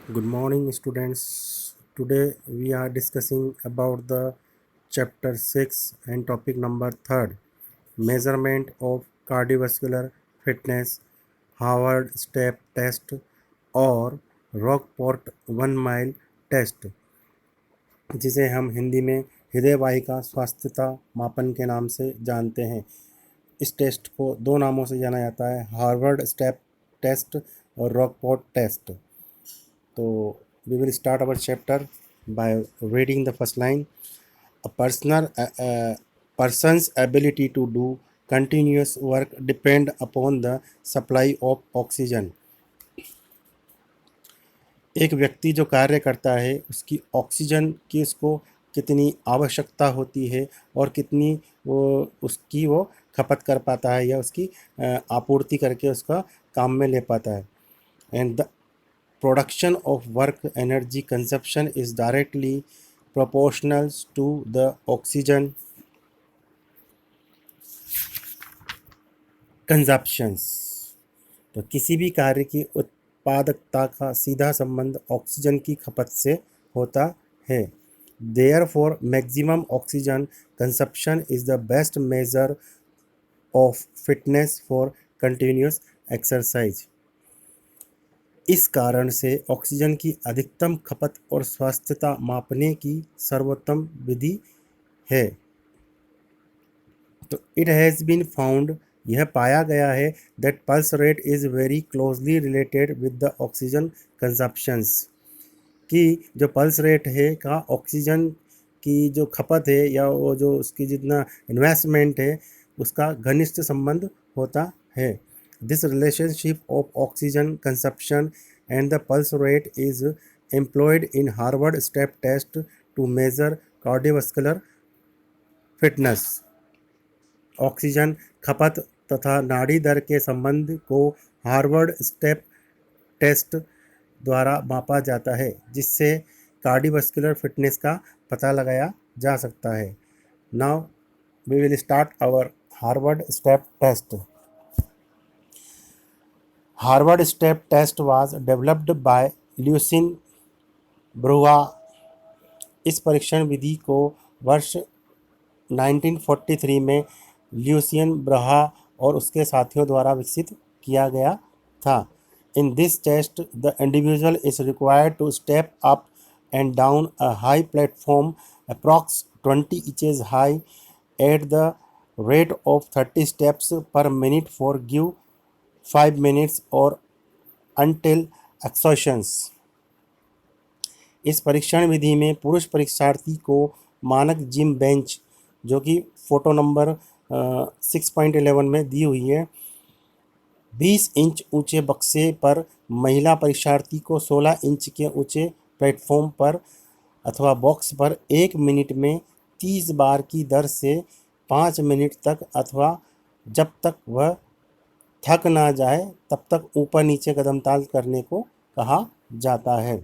Good morning, students. Today we are discussing about the chapter 6 and topic number 3, measurement of cardiovascular fitness, Harvard step test और Rockport 1 mile test, जिसे हम हिंदी में हृदय वाहिका स्वास्थ्यता मापन के नाम से जानते हैं। इस टेस्ट को दो नामों से जाना जाता है, हार्वर्ड स्टेप टेस्ट और Rockport test. So we will start our chapter by reading the first line. A person's ability to do continuous work depend upon the supply of oxygen. एक व्यक्ति जो कार्य करता है उसकी ऑक्सीजन की उसको कितनी आवश्यकता होती है और कितनी वो खपत कर पाता है या उसकी आपूर्ति करके उसका काम में ले पाता है। And the production of work energy consumption is directly proportional to the oxygen consumptions। तो किसी भी कार्य की उत्पादकता का सीधा संबंध ऑक्सीजन की खपत से होता है। Therefore, maximum oxygen consumption is the best measure of fitness for continuous exercise। इस कारण से ऑक्सीजन की अधिकतम खपत और स्वास्थ्यता मापने की सर्वोत्तम विधि है। तो इट हैज़ बीन फाउंड, यह पाया गया है, that pulse rate is very closely related with the oxygen consumptions, कि जो पल्स रेट है का ऑक्सीजन की जो खपत है या वो जो उसकी जितना इन्वेस्टमेंट है उसका घनिष्ठ संबंध होता है। This relationship of oxygen consumption and the pulse rate is employed in Harvard step test to measure cardiovascular fitness। Oxygen खपत तथा नाड़ी दर के संबंध को हार्वर्ड स्टेप टेस्ट द्वारा मापा जाता है, जिससे कार्डियोवास्कुलर फिटनेस का पता लगाया जा सकता है। Now we will start our Harvard step test. Harvard step test was developed by Lucien Brouha. इस परीक्षण विधि को वर्ष 1943 में ल्यूसियन ब्रहा और उसके साथियों द्वारा विकसित किया गया था। In this test the individual is required to step up and down a high platform approx 20 inches high at the rate of 30 steps per minute for give 5 minutes और until exhaustion। इस परीक्षण विधि में पुरुष परीक्षार्थी को मानक जिम बेंच, जो कि फोटो नंबर 6.11 में दी हुई है, 20 इंच ऊंचे बक्से पर, महिला परीक्षार्थी को 16 इंच के ऊंचे प्लेटफॉर्म पर अथवा बॉक्स पर 1 मिनट में 30 बार की दर से 5 मिनट तक अथवा जब तक वह थक ना जाए तब तक ऊपर नीचे कदमताल करने को कहा जाता है।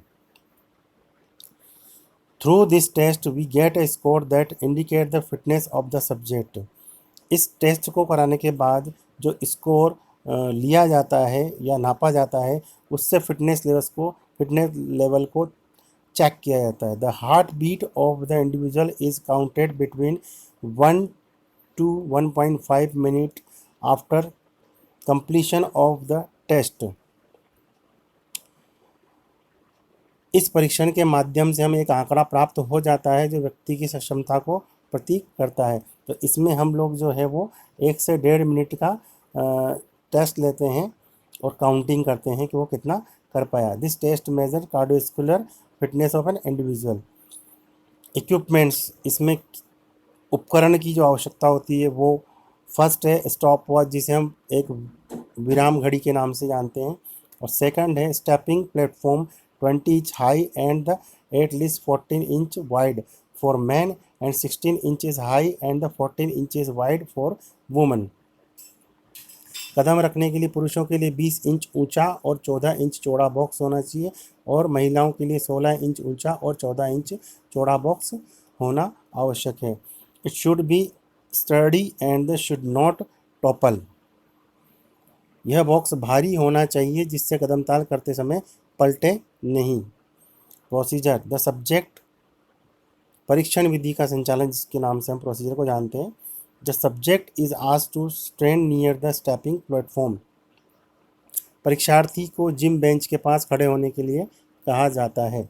Through this test we get a score that indicate the fitness of the subject. इस टेस्ट को कराने के बाद जो स्कोर लिया जाता है या नापा जाता है उससे फिटनेस लेवल को चेक किया जाता है। The heart beat of the individual is counted between 1 to 1.5 minute after completion of the test. इस परीक्षण के माध्यम से हमें एक आंकड़ा प्राप्त हो जाता है जो व्यक्ति की सक्षमता को प्रतीक करता है। तो इसमें हम लोग जो है वो 1 से 1.5 मिनट का टेस्ट लेते हैं और काउंटिंग करते हैं कि वो कितना कर पाया। This test measure cardiovascular fitness of an individual. Equipments, इसमें उपकरण की जो आवश्यकता होती है वो फर्स्ट है स्टॉप वॉच, जिसे हम एक विराम घड़ी के नाम से जानते हैं, और सेकंड है stepping platform 20 inch high and the at least 14 inch wide for man and 16 inches high and the 14 inches wide for women. कदम रखने के लिए पुरुषों के लिए 20 इंच ऊंचा और 14 इंच चौड़ा बॉक्स होना चाहिए और महिलाओं के लिए 16 इंच ऊंचा और 14 इंच चौड़ा बॉक्स होना आवश्यक है। It should be study and should not topple. यह बॉक्स भारी होना चाहिए जिससे कदमताल करते समय पलटे नहीं। प्रोसीजर, द सब्जेक्ट, परीक्षण विधि का संचालन जिसके नाम से हम प्रोसीजर को जानते हैं। The subject is asked to stand near the stepping platform, परीक्षार्थी को जिम बेंच के पास खड़े होने के लिए कहा जाता है।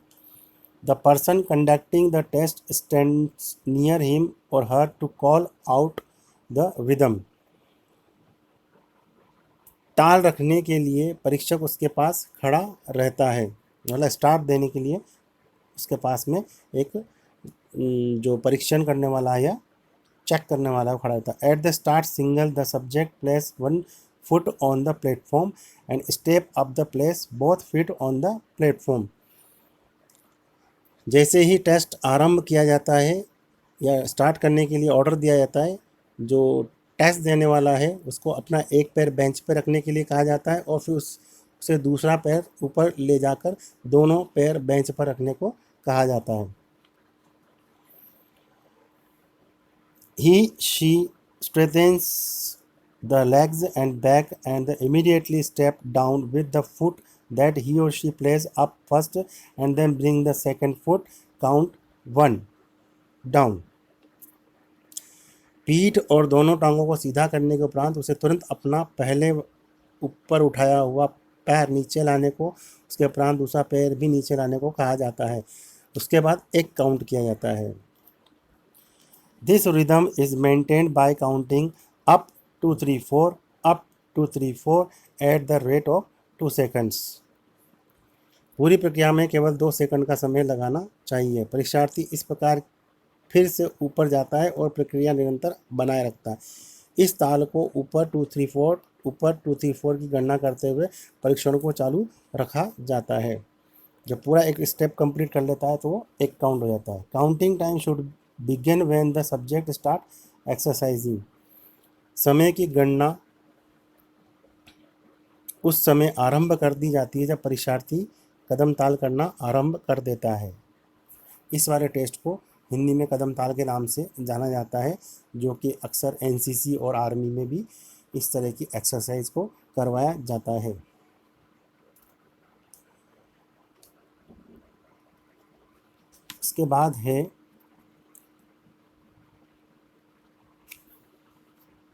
The person conducting the test stands near him और her to call out the rhythm, ताल रखने के लिए परीक्षक उसके पास खड़ा रहता है, मतलब स्टार्ट देने के लिए उसके पास में एक जो परीक्षण करने वाला है या चेक करने वाला खड़ा रहता है। At the start single the subject place one foot on the platform and step up the place both feet on the platform, जैसे ही टेस्ट आरंभ किया जाता है या स्टार्ट करने के लिए ऑर्डर दिया जाता है, जो टेस्ट देने वाला है उसको अपना एक पैर बेंच पर रखने के लिए कहा जाता है और फिर उसे दूसरा पैर ऊपर ले जाकर दोनों पैर बेंच पर रखने को कहा जाता है। She straightens the legs and back and immediately step down with the foot that he or she places up first and then bring the second foot, count 1 down। पीठ और दोनों टांगों को सीधा करने के उपरांत उसे तुरंत अपना पहले ऊपर उठाया हुआ पैर नीचे लाने को, उसके उपरांत दूसरा पैर भी नीचे लाने को कहा जाता है। उसके बाद एक काउंट किया जाता है। This rhythm is maintained by counting up 2 3 4 up 2 3 4 at the rate of 2 seconds। पूरी प्रक्रिया में केवल 2 सेकंड का समय लगाना चाहिए। परीक्षार्थी इस प्रकार फिर से ऊपर जाता है और प्रक्रिया निरंतर बनाए रखता है। इस ताल को ऊपर 2 3 4 की गणना करते हुए परीक्षण को चालू रखा जाता है। जब पूरा एक स्टेप कंप्लीट कर लेता है तो वो एक काउंट हो जाता है। Counting time should begin when the subject start exercising, समय की गणना उस समय आरंभ कर दी जाती है जब परीक्षार्थी कदम ताल करना आरंभ कर देता है। इस वाले टेस्ट को हिंदी में कदम ताल के नाम से जाना जाता है, जो कि अक्सर एनसीसी और आर्मी में भी इस तरह की एक्सरसाइज को करवाया जाता है। इसके बाद है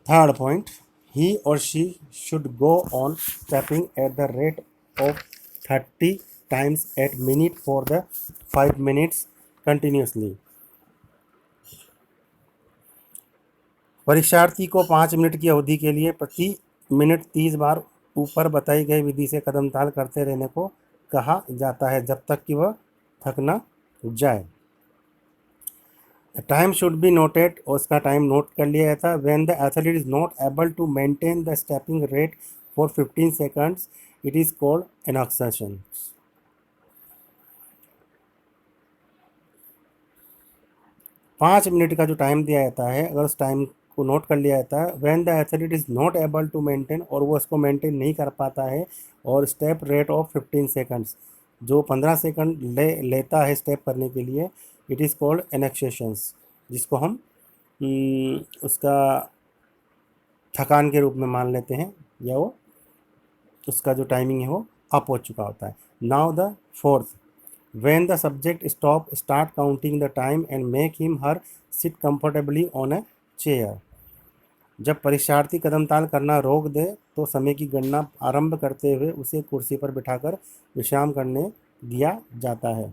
third point, he or she should go on stepping at the rate of 30 times at minute for the 5 minutes continuously। परीक्षार्थी को 5 मिनट की अवधि के लिए प्रति मिनट 30 बार ऊपर बताई गई विधि से कदम ताल करते रहने को कहा जाता है जब तक कि वह थक न जाए। टाइम शुड बी नोटेड, और उसका टाइम नोट कर लिया जाता है। When the athlete is not able to maintain the stepping rate for 15 seconds it is called an exertion. 5 minute का जो टाइम दिया जाता है, अगर उस टाइम को नोट कर लिया जाता है, when the athlete is not able to maintain, और वो उसको मेंटेन नहीं कर पाता है, और स्टेप रेट ऑफ 15 सेकंड्स, जो 15 सेकंड लेता है स्टेप करने के लिए, इट इज़ कॉल्ड एनेक्सेशंस, जिसको हम उसका थकान के रूप में मान लेते हैं, या वो उसका जो टाइमिंग है वो अप हो चुका होता है। Now the fourth, when the subject start counting the time and make him her seat comfortably on a chair, जब परीक्षार्थी कदम ताल करना रोक दे तो समय की गणना आरंभ करते हुए उसे कुर्सी पर बिठाकर विश्राम करने दिया जाता है।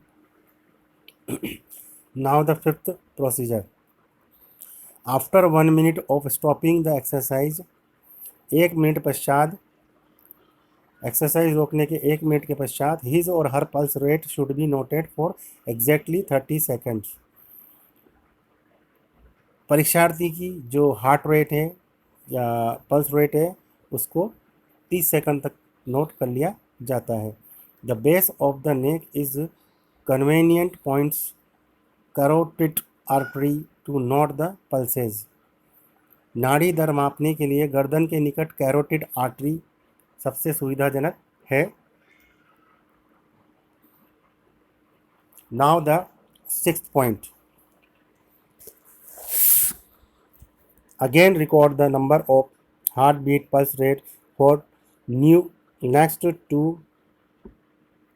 Now the fifth procedure, after 1 minute of stopping the exercise, 1 minute पश्चात एक्सरसाइज रोकने के 1 मिनट के पश्चात, हिज और her pulse rate should be noted for exactly 30 seconds. परीक्षार्थी की जो हार्ट रेट है या पल्स रेट है उसको 30 सेकंड तक नोट कर लिया जाता है। The base of the neck is convenient points carotid artery to note the pulses, नाड़ी दर मापने के लिए गर्दन के निकट कैरोटिड आर्टरी सबसे सुविधाजनक है। Now the sixth point, again record the number of heartbeat pulse rate for new next to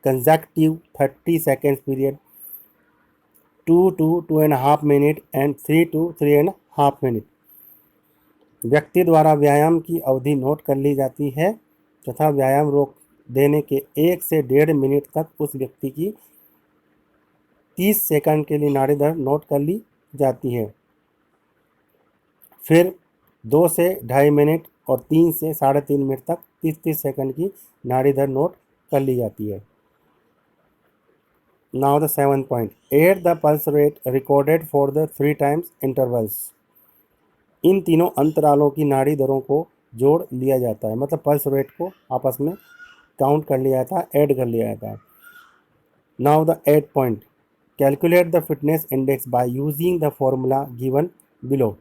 consecutive 30 seconds period, 2 to 2.5 minute and 3 to 3.5 minute। व्यक्ति द्वारा व्यायाम की अवधि नोट कर ली जाती है तथा व्यायाम रोक देने के 1 से 1.5 मिनट तक उस व्यक्ति की 30 सेकंड के लिए नाड़ी दर नोट कर ली जाती है। फिर 2 से 2.5 मिनट और 3 से 3.5 मिनट तक 30-30 सेकंड की नाड़ी दर नोट कर ली जाती है। Now the 7th point, at the pulse rate recorded for the 3 times intervals. इन तीनों अंतरालों की नाड़ी दरों को जोड़ लिया जाता है, मतलब पल्स रेट को आपस में काउंट कर लिया जाता है, ऐड कर लिया जाता है। Now the 8th point, calculate the fitness index by using the formula given below.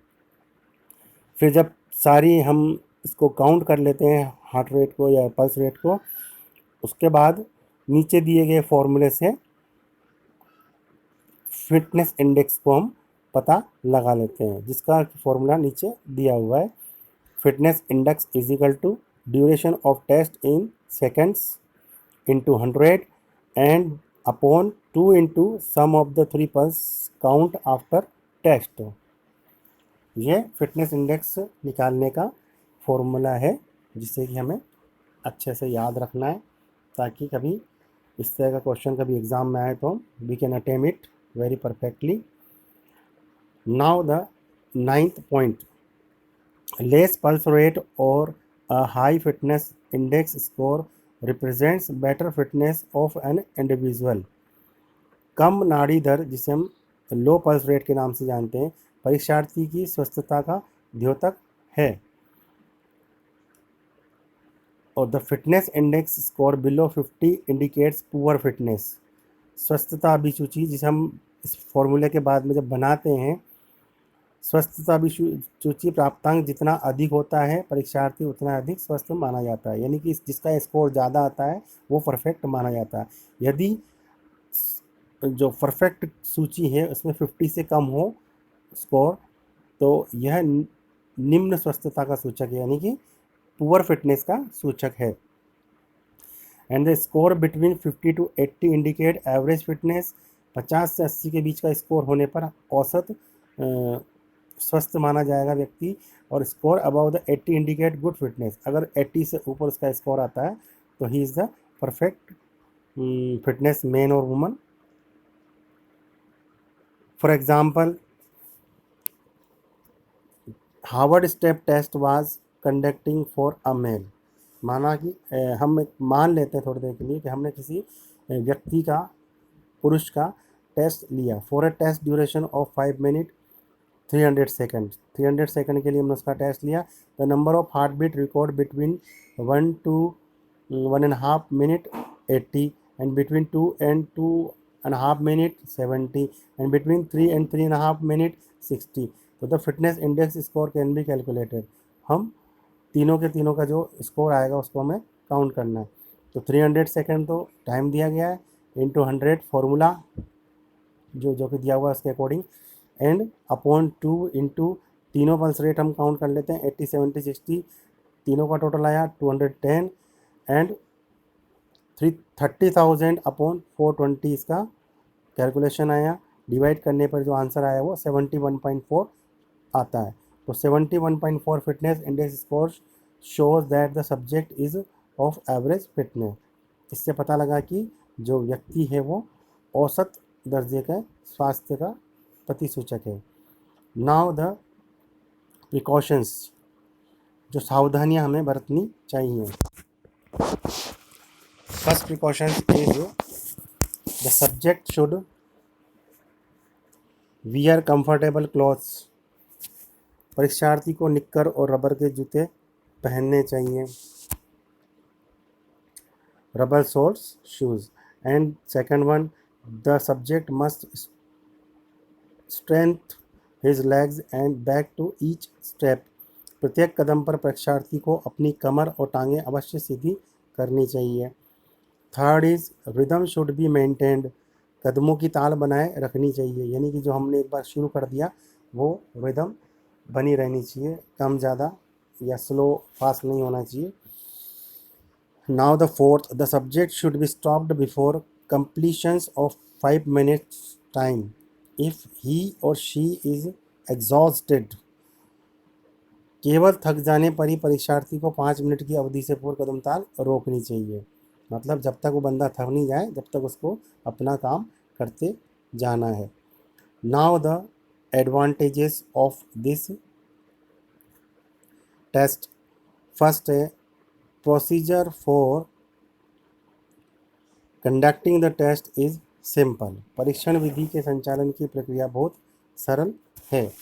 फिर जब सारी हम इसको काउंट कर लेते हैं हार्ट रेट को या पल्स रेट को, उसके बाद नीचे दिए गए फॉर्मूले से फिटनेस इंडेक्स को हम पता लगा लेते हैं, जिसका फॉर्मूला नीचे दिया हुआ है। Fitness index is equal to duration of test in seconds into 100 and upon 2 into sum of the 3 pulse count after test. ये फिटनेस इंडेक्स निकालने का फॉर्मूला है, जिसे कि हमें अच्छे से याद रखना है, ताकि कभी इस तरह का क्वेश्चन कभी एग्ज़ाम में आए तो we can attempt it very perfectly. Now the 9th point, less pulse rate और a high fitness index score represents better fitness of an individual. कम नाड़ी दर, जिसे हम लो पल्स रेट के नाम से जानते हैं, परीक्षार्थी की स्वस्थता का द्योतक है। और the fitness index score below 50 indicates poor fitness. स्वस्थता अभिसूची, जिसे हम इस फॉर्मूले के बाद में जब बनाते हैं, स्वस्थता अभिसूची प्राप्तांक जितना अधिक होता है परीक्षार्थी उतना अधिक स्वस्थ माना जाता है, यानी कि जिसका स्कोर ज़्यादा आता है वो परफेक्ट माना जाता है। यदि जो परफेक्ट सूची है उसमें 50 से कम हो स्कोर, तो यह निम्न स्वस्थता का सूचक है, यानी कि पुअर फिटनेस का सूचक है। And the score between 50 to 80 indicate average fitness. 50 से 80 के बीच का स्कोर होने पर औसत स्वस्थ माना जाएगा व्यक्ति, और score above the 80 indicate good fitness. अगर 80 से ऊपर उसका स्कोर आता है तो he is the perfect fitness man और woman. For example, Harvard step test was conducting for a male. माना कि हम एक मान लेते हैं थोड़ी देर के लिए कि हमने किसी व्यक्ति का, पुरुष का टेस्ट लिया for a test duration of 5 minute 300 second. 300 second के लिए हमने उसका टेस्ट लिया। The number of heart beat record between 1 to 1.5 minute 80 and between 2 and 2.5 minute 70 and between 3 and 3.5 minute 60। तो the fitness index score can be calculated. हम तीनों के तीनों का जो स्कोर आएगा उसको हमें काउंट करना है। तो 300 सेकेंड तो टाइम दिया गया है, इंटू 100 फॉर्मूला जो कि दिया हुआ है उसके अकॉर्डिंग, एंड अपॉन 2 इंटू तीनों पल्स रेट हम काउंट कर लेते हैं, 80 70 60, तीनों का टोटल आया 210 एंड 30,000 अपॉन 420 इसका कैलकुलेशन आया। डिवाइड करने पर जो आंसर आया वो 71.4 आता है। तो 71.4 fitness index score shows that the subject is of average fitness. इससे पता लगा कि जो व्यक्ति है वो औसत दर्जे का स्वास्थ्य का प्रतिसूचक है। नाउ द प्रिकॉशंस, जो सावधानियां हमें बरतनी चाहिए। First precaution is the subject should wear comfortable clothes. परीक्षार्थी को निक्कर और रबर के जूते पहनने चाहिए, rubber soles shoes. And second one, the subject must strength his legs and back to each step. प्रत्येक कदम पर परीक्षार्थी को अपनी कमर और टांगें अवश्य सीधी करनी चाहिए। Third is rhythm should be maintained. कदमों की ताल बनाए रखनी चाहिए, यानी कि जो हमने एक बार शुरू कर दिया वो रिदम बनी रहनी चाहिए, कम ज़्यादा या स्लो फास्ट नहीं होना चाहिए। Now the fourth, the subject should be stopped before completions of 5 minutes time. If he or she is exhausted, केवल थक जाने पर ही परीक्षार्थी को 5 मिनट की अवधि से पूर्व कदम ताल रोकनी चाहिए। मतलब जब तक वो बंदा थक नहीं जाए जब तक उसको अपना काम करते जाना है। Now the advantages of this test. First है procedure for conducting the test is simple. परीक्षण विधि के संचालन की प्रक्रिया बहुत सरल है।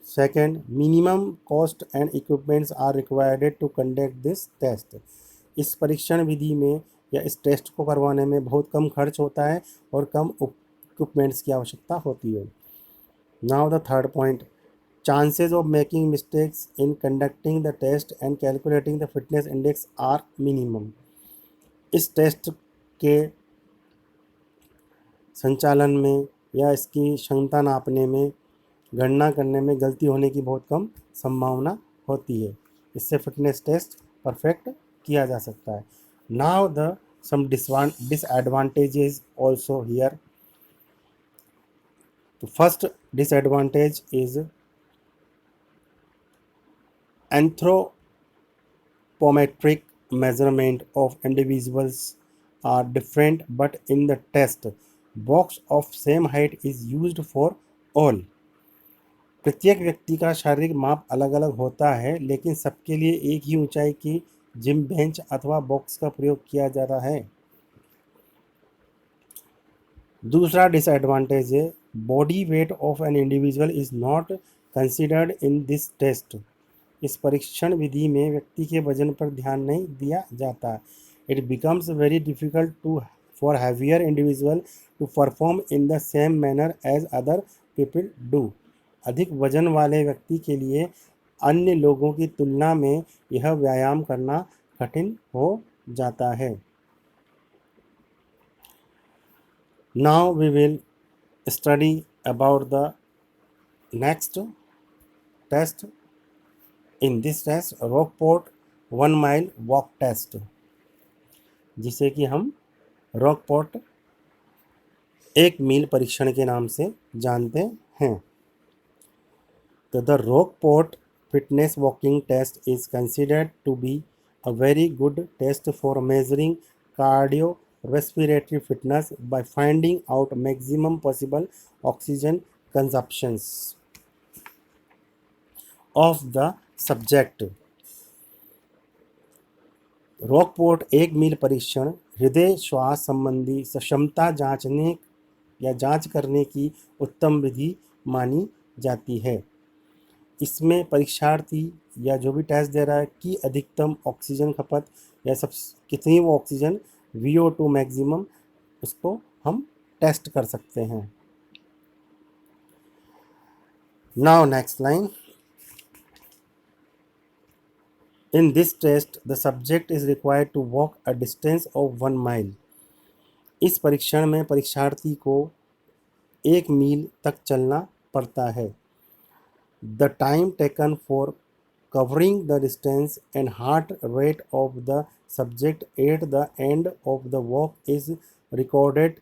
Second, minimum cost and equipments are required to conduct this test. इस परीक्षण विधि में या इस टेस्ट को करवाने में बहुत कम खर्च होता है और कम इक्विपमेंट्स की आवश्यकता होती है। Now the third point, chances of making mistakes in conducting the test and calculating the fitness index are minimum. इस टेस्ट के संचालन में या इसकी क्षमता नापने में, गणना करने में गलती होने की बहुत कम संभावना होती है। इससे फिटनेस टेस्ट परफेक्ट किया जा सकता है। Now the some disadvantages also here. तो first disadvantage is anthropometric measurement of individuals are different, but in the test box of same height is used for all। प्रत्येक व्यक्ति का शारीरिक माप अलग अलग होता है, लेकिन सबके लिए एक ही ऊंचाई की जिम बेंच अथवा बॉक्स का प्रयोग किया जाता है। दूसरा डिसएडवांटेज है body weight of an individual is not considered in this test. इस परीक्षण विधि में व्यक्ति के वजन पर ध्यान नहीं दिया जाता। It becomes very difficult to for heavier individual to perform in the same manner as other people do. अधिक वजन वाले व्यक्ति के लिए अन्य लोगों की तुलना में यह व्यायाम करना कठिन हो जाता है। Now we will study about the next test. In this test Rockport 1 mile walk test, जिसे कि हम रॉकपोर्ट 1 मील परीक्षण के नाम से जानते हैं। तो the Rockport fitness walking test is considered to be a very good test for measuring cardio respiratory fitness by finding out maximum possible oxygen consumptions of the subject. Rockport 1 मील परीक्षण हृदय श्वास संबंधी क्षमता जांचने या जांच करने की उत्तम विधि मानी जाती है। इसमें परीक्षार्थी या जो भी टेस्ट दे रहा है कि अधिकतम ऑक्सीजन खपत या सब कितनी वो ऑक्सीजन VO2 मैक्सिमम, उसको हम टेस्ट कर सकते हैं। Now next line. In this test, the subject is required to walk a distance of 1 mile। इस परीक्षण में परीक्षार्थी को 1 मील तक चलना पड़ता है। The time taken for covering the distance and heart rate of the subject at the end of the walk is recorded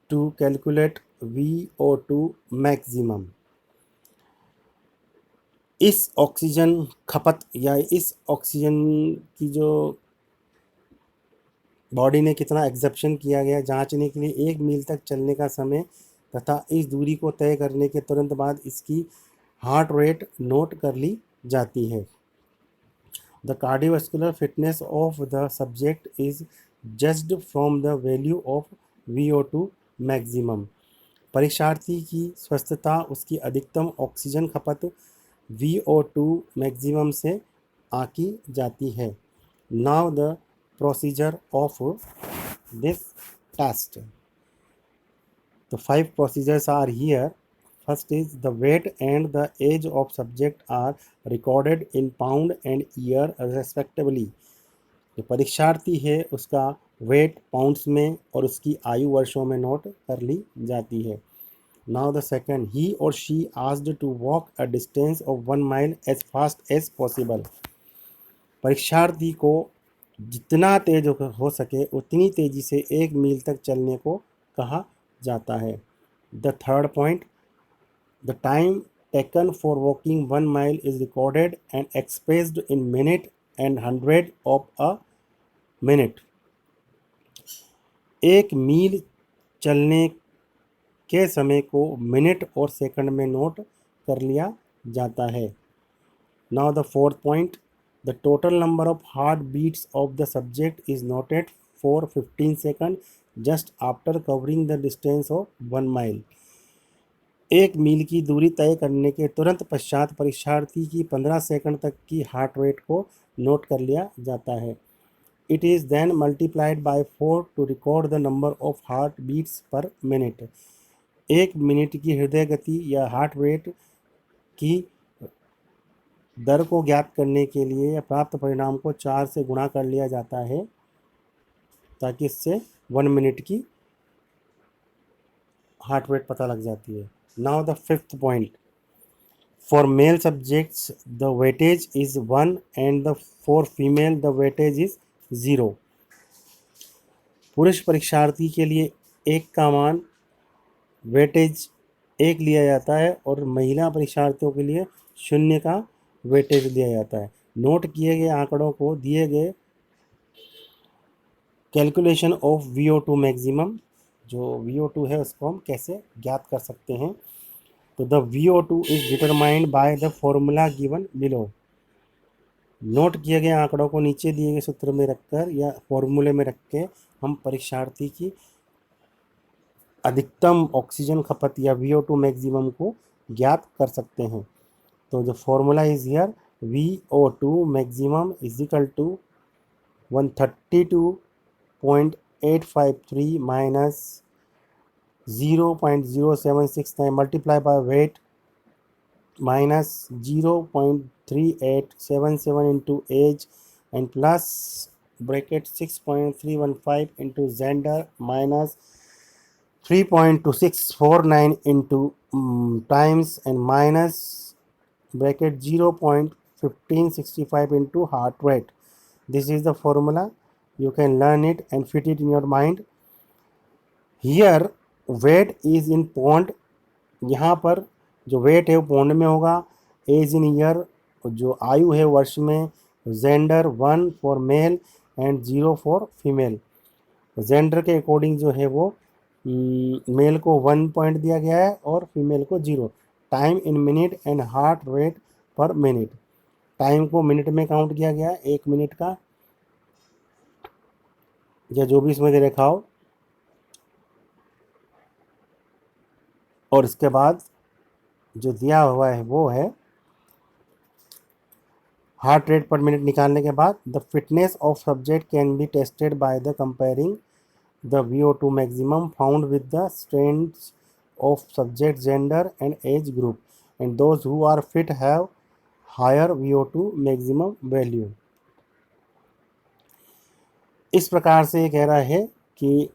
to calculate VO2 maximum। इस ऑक्सीजन खपत या इस ऑक्सीजन की जो बॉडी ने कितना एग्जप्शन किया गया जांचने के लिए 1 मील तक चलने का समय तथा इस दूरी को तय करने के तुरंत बाद इसकी हार्ट रेट नोट कर ली जाती है। The cardiovascular fitness of the subject is judged from the value of VO2 maximum. परीक्षार्थी की स्वस्थता उसकी अधिकतम ऑक्सीजन खपत VO2 मैक्सिमम से आंकी जाती है। Now the procedure of this test। The 5 procedures are here। First is the weight and the age of subject are recorded in pound and year respectively। जो परीक्षार्थी है उसका वेट पाउंड्स में और उसकी आयु वर्षों में नोट कर ली जाती है। Now the second, he or she asked to walk a distance of 1 mile as fast as possible। परीक्षार्थी को जितना तेज हो सके उतनी तेज़ी से 1 मील तक चलने को कहा जाता है। The third point, the time taken for walking 1 mile is recorded and expressed in minute and hundred of a minute। 1 मील चलने के समय को मिनट और सेकंड में नोट कर लिया जाता है। Now the fourth point, the total number of heart beats of the subject is noted for 15 second just after covering the distance of 1 mile. 1 मील की दूरी तय करने के तुरंत पश्चात परीक्षार्थी की 15 सेकंड तक की हार्ट रेट को नोट कर लिया जाता है। It is then multiplied by 4 to record the number of heart beats per minute. 1 minute की हृदय गति या हार्ट रेट की दर को ज्ञात करने के लिए या प्राप्त परिणाम को 4 से गुणा कर लिया जाता है ताकि इससे 1 मिनट की हार्ट रेट पता लग जाती है। Now the fifth point, for male subjects the weightage is 1 and the for female the weightage is 0। पुरुष परीक्षार्थी के लिए 1 का मान वेटेज 1 लिया जाता है और महिला परीक्षार्थियों के लिए 0 का वेटेज दिया जाता है। नोट किए गए आंकड़ों को दिए गए कैलकुलेशन ऑफ VO2 मैक्सिमम, जो VO2 है उसको हम कैसे ज्ञात कर सकते हैं। तो the VO2 is determined by the formula given below. Note किए गए आंकड़ों को नीचे दिए गए सूत्र में रखकर या फॉर्मूले में रख के हम परीक्षार्थी की अधिकतम ऑक्सीजन खपत या VO2 मैक्सिमम को ज्ञात कर सकते हैं। तो जो formula is here, VO2 maximum is equal to 132.853 minus 0.0769 multiply by weight minus 0.3877 into age and plus bracket 6.315 into gender minus 3.2649 into times and minus bracket 0.1565 into heart rate. This is the formula. You can learn it and fit it in your mind. Here weight is in pound. यहाँ पर जो wait है वो pond में होगा। As in year, जो आयु है वर्ष में। Gender 1 for male and 0 for female. Gender के अकॉर्डिंग जो है वो मेल को 1 पॉइंट दिया गया है और फीमेल को 0। Time in minute and heart rate पर मिनट। टाइम को मिनट में काउंट किया गया है, 1 मिनट का या जो भी इसमें दे रखा हो। और इसके बाद जो दिया हुआ है वो है हार्ट रेट पर मिनट निकालने के बाद the fitness of subject can be tested by the comparing the VO2 maximum found with the strengths of subject gender and age group, and those who are fit have higher VO2 maximum value। इस प्रकार से ये कह रहा है कि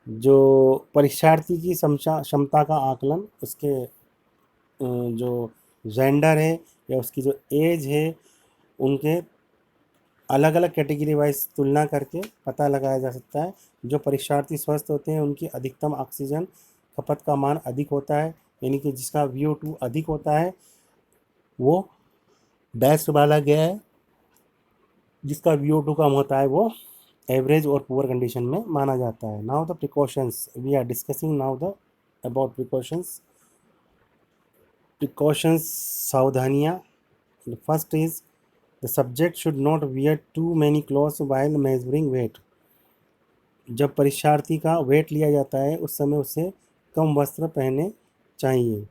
जो परीक्षार्थी की क्षमता का आकलन उसके जो जेंडर है या उसकी जो एज है उनके अलग अलग कैटेगरी वाइज तुलना करके पता लगाया जा सकता है। जो परीक्षार्थी स्वस्थ होते हैं उनकी अधिकतम ऑक्सीजन खपत का मान अधिक होता है, यानी कि जिसका VO2 अधिक होता है वो बेस्ट माना गया है, जिसका VO2 कम होता है वो एवरेज और पुअर कंडीशन में माना जाता है। Now the precautions we are discussing now the about precautions सावधानियाँ। First is the subject should not wear too many clothes while measuring weight. जब परीक्षार्थी का वेट लिया जाता है उस समय उसे कम वस्त्र पहनने चाहिए।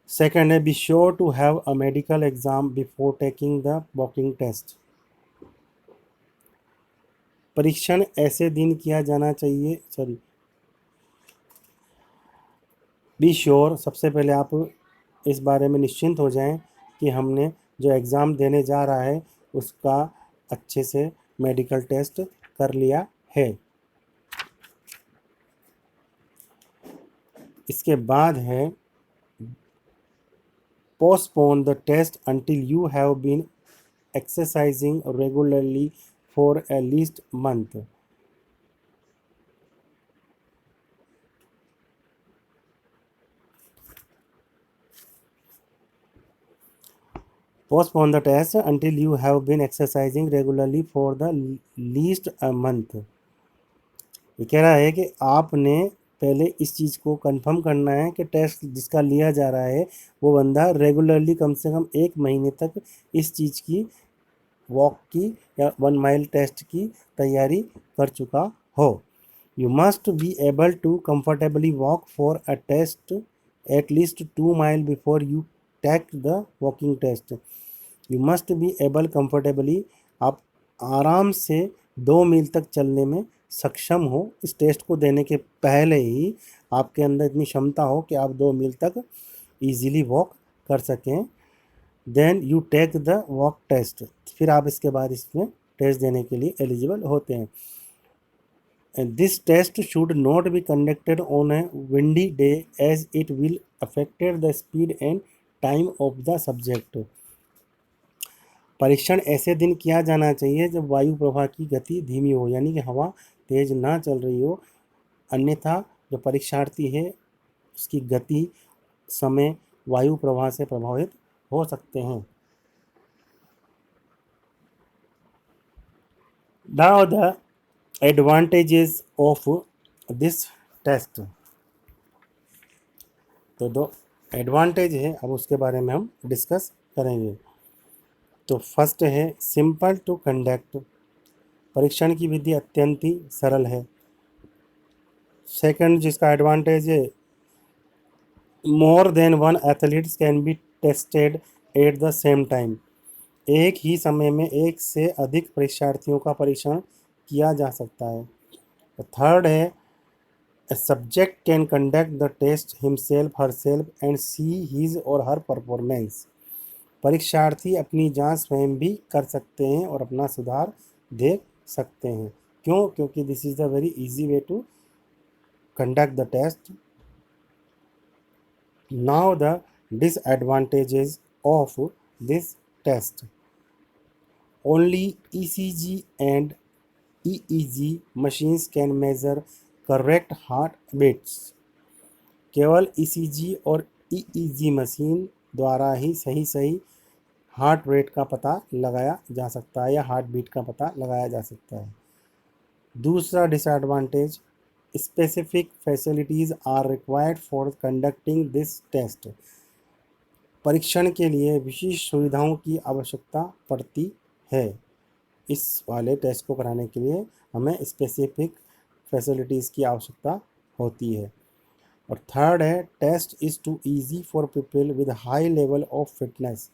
सेकंड है be sure to have a medical exam before taking the walking test. परीक्षण ऐसे दिन किया जाना चाहिए, बी श्योर, सबसे पहले आप इस बारे में निश्चिंत हो जाएं कि हमने जो एग्ज़ाम देने जा रहा है उसका अच्छे से मेडिकल टेस्ट कर लिया है। इसके बाद है postpone the test until you have been exercising regularly for at least month. Postpone the test until you have been exercising regularly for the least a month. ये कह रहा है कि आपने पहले इस चीज़ को कंफर्म करना है कि टेस्ट जिसका लिया जा रहा है वो बंदा रेगुलरली कम से कम 1 महीने तक इस चीज़ की वॉक की या 1 माइल टेस्ट की तैयारी कर चुका हो. You must be able to comfortably walk for a test at least 2 miles before you take the walking test. You must be able comfortably, आप आराम से 2 मील तक चलने में सक्षम हो. इस टेस्ट को देने के पहले ही आपके अंदर इतनी क्षमता हो कि आप 2 मील तक ईजीली वॉक कर सकें. Then you take the walk test, फिर आप इसके बाद इसमें टेस्ट देने के लिए एलिजिबल होते हैं. And this test should not be conducted on a windy day as it will affect the speed and time of the subject. परीक्षण ऐसे दिन किया जाना चाहिए जब वायु प्रवाह की गति धीमी हो, यानी कि हवा तेज ना चल रही हो, अन्यथा जो परीक्षार्थी है उसकी गति समय वायु प्रवाह से प्रभावित हो सकते हैं. Now the advantages of this test. तो दो एडवांटेज है, अब उसके बारे में हम डिस्कस करेंगे. तो फर्स्ट है सिंपल टू कंडक्ट, परीक्षण की विधि अत्यंत ही सरल है. सेकंड जिसका एडवांटेज है, more than one athletes can be tested at the same time, एक ही समय में एक से अधिक परीक्षार्थियों का परीक्षण किया जा सकता है. थर्ड है, a subject can conduct the test himself, herself and see his or her performance. परीक्षार्थी अपनी जांच स्वयं भी कर सकते हैं और अपना सुधार देख सकते हैं. क्यों? क्योंकि this is the very easy way to conduct the test. Now the disadvantages of this test. Only ECG and EEG machines can measure correct heart beats. केवल ECG और EEG मशीन द्वारा ही सही हार्ट रेट का पता लगाया जा सकता है या हार्ट बीट का पता लगाया जा सकता है. दूसरा disadvantage, specific facilities are required for conducting this test. परीक्षण के लिए विशेष सुविधाओं की आवश्यकता पड़ती है. इस वाले टेस्ट को कराने के लिए हमें स्पेसिफिक फैसिलिटीज़ की आवश्यकता होती है. और थर्ड है, test is too easy for people with high level of fitness.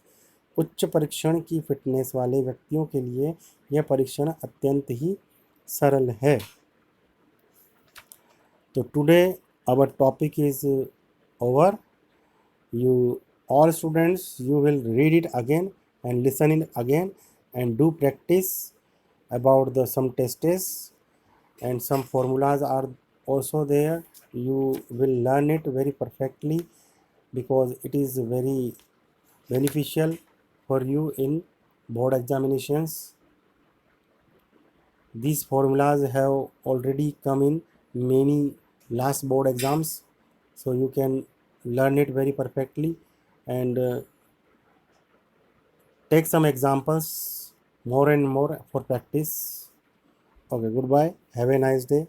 उच्च परीक्षण की फिटनेस वाले व्यक्तियों के लिए यह परीक्षण अत्यंत ही सरल है. तो today our topic is over. You all students, you will read it again and listen it again and do practice about the some tests and some formulas are also there. You will learn it very perfectly because it is very beneficial for you in board examinations. These formulas have already come in many last board exams, so you can learn it very perfectly and take some examples more and more for practice. Okay, goodbye. Have a nice day.